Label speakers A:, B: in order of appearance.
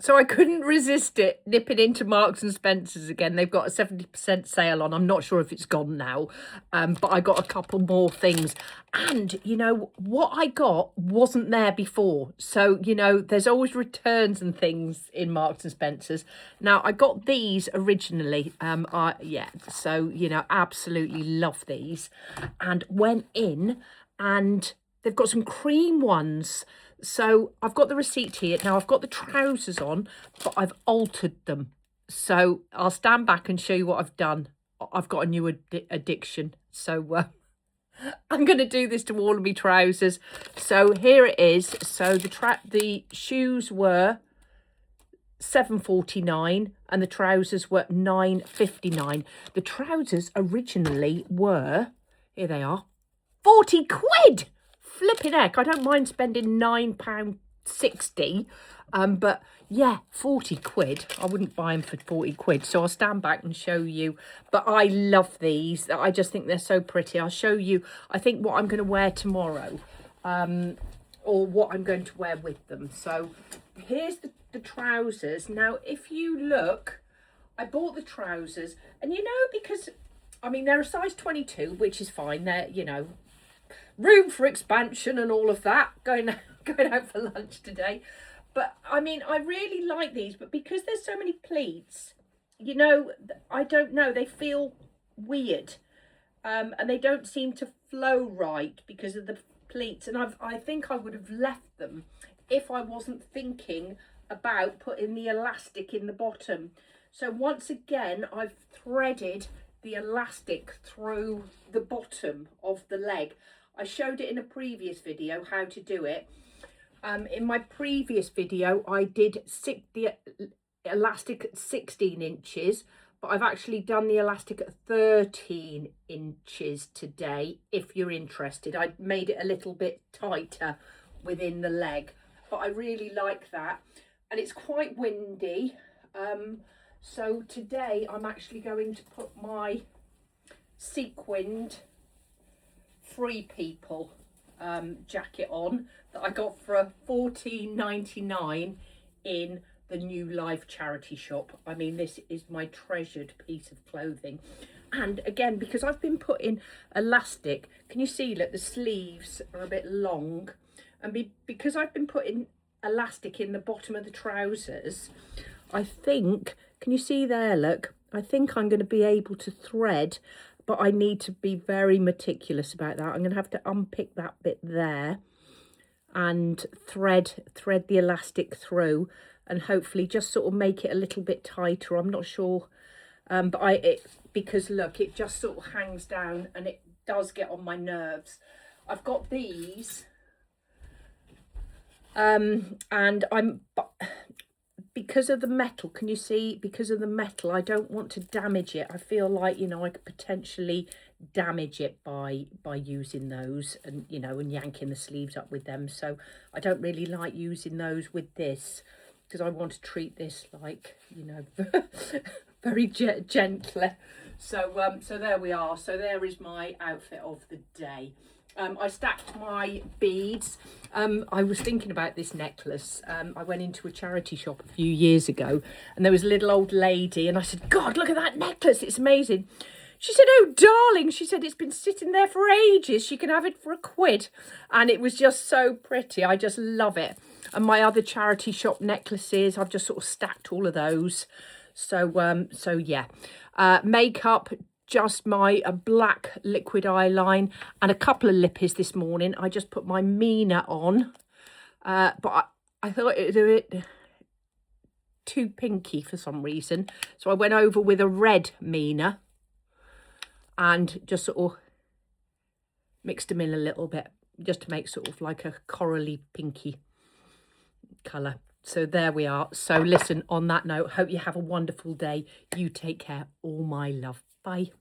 A: So I couldn't resist it, nipping into Marks and Spencer's again. They've got a 70% sale on. I'm not sure if it's gone now, but I got a couple more things. And, you know, what I got wasn't there before. So, you know, there's always returns and things in Marks and Spencer's. Now, I got these originally. Yeah, so, you know, absolutely love these. And went in and they've got some cream ones. So I've got the receipt here. Now I've got the trousers on, but I've altered them. So I'll stand back and show you what I've done. I've got a new addiction. So I'm going to do this to all of my trousers. So here it is. So the shoes were £7.49 and the trousers were £9.59. The trousers originally were, here they are, 40 quid. Flipping heck, I don't mind spending £9.60, but yeah, 40 quid. I wouldn't buy them for 40 quid. So I'll stand back and show you. But I love these. I just think they're so pretty. I'll show you, I think, what I'm going to wear tomorrow, or what I'm going to wear with them. So here's the trousers. Now, if you look, I bought the trousers, and you know, because, I mean, they're a size 22, which is fine. They're, you know, room for expansion and all of that, going out for lunch today. But I mean, I really like these, but because there's so many pleats, you know, I don't know, they feel weird, and they don't seem to flow right because of the pleats. And I think I would have left them if I wasn't thinking about putting the elastic in the bottom. So once again, I've threaded the elastic through the bottom of the leg. I showed it in a previous video how to do it. In my previous video, I did the elastic at 16 inches, but I've actually done the elastic at 13 inches today, if you're interested. I made it a little bit tighter within the leg, but I really like that. And it's quite windy. So today I'm actually going to put my sequined Free People jacket on that I got for £14.99 in the New Life charity shop. I mean, this is my treasured piece of clothing. And again, because I've been putting elastic, can you see, look, the sleeves are a bit long, and because I've been putting elastic in the bottom of the trousers, I think, can you see there, look, I think I'm going to be able to thread, but I need to be very meticulous about that. I'm going to have to unpick that bit there and thread the elastic through, and hopefully just sort of make it a little bit tighter. I'm not sure, but because look, it just sort of hangs down and it does get on my nerves. I've got these, and because of the metal, can you see, because of the metal, I don't want to damage it. I feel like, you know, I could potentially damage it by using those, and, you know, and yanking the sleeves up with them. So I don't really like using those with this, because I want to treat this like, you know, very gently. So so there we are. So there is my outfit of the day. I stacked my beads. I was thinking about this necklace. I went into a charity shop a few years ago, and there was a little old lady, and I said, God, look at that necklace, it's amazing. She said, oh, darling, she said, it's been sitting there for ages. She can have it for £1. And it was just so pretty. I just love it. And my other charity shop necklaces, I've just sort of stacked all of those. So, so yeah. Makeup, just my black liquid eyeline and a couple of lippies this morning. I just put my Mina on, but I thought it was a bit too pinky for some reason. So I went over with a red Mina and just sort of mixed them in a little bit, just to make sort of like a corally pinky colour. So there we are. So listen, on that note, hope you have a wonderful day. You take care. All my love. Bye.